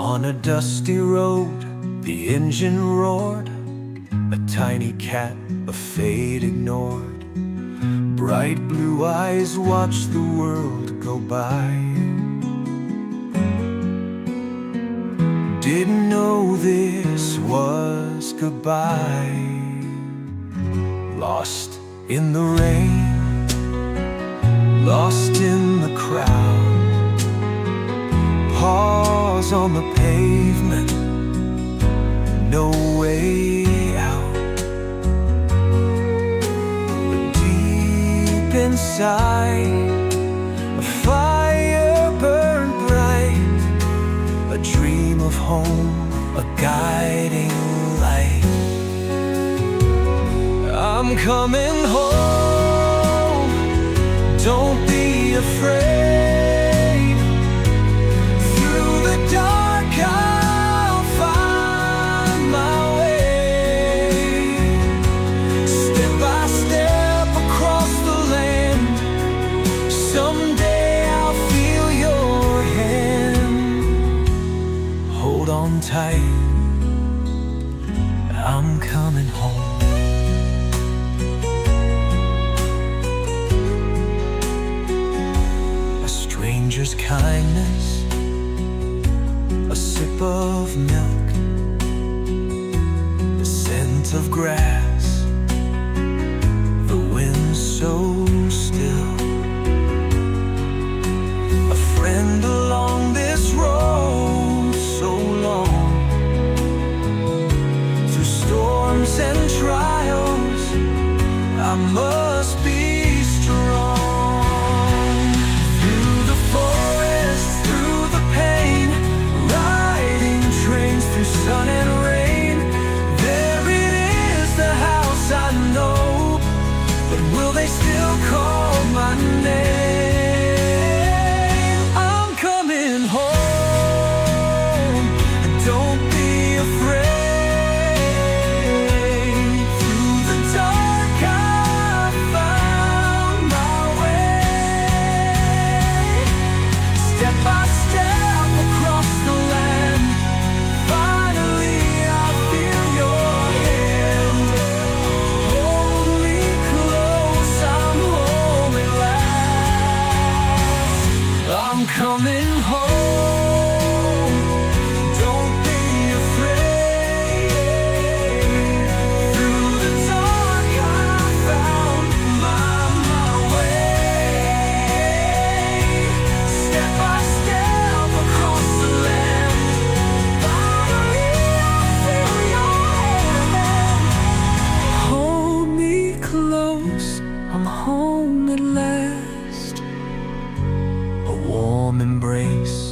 On a dusty road, the engine roared, a tiny cat, a fate ignored. Bright blue eyes watched the world go by. Didn't know this was goodbye. Lost in the rain, lost in the crowd. Pause on the pavement, no way out. But deep inside, a fire burned bright, a dream of home, a guiding light. I'm coming home, don't be afraid. Through the dark I'll find my way. Step by step across the land, someday I'll feel your hand. Hold on tight, I'm coming home. Stranger's kindness, a sip of milk, the scent of grass, the wind so still. A friend along this road so long, through storms and trials, I must be strong. Sun and rain, there it is, the house I know. But will they still call my name? I'm coming home, don't be afraid. Through the dark I found my way. Step by step across the land, coming home, don't be afraid. Through the dark I found my way. Step by step across the land, finally I feel your hand. Hold me close, I'm home at last. A warm embrace,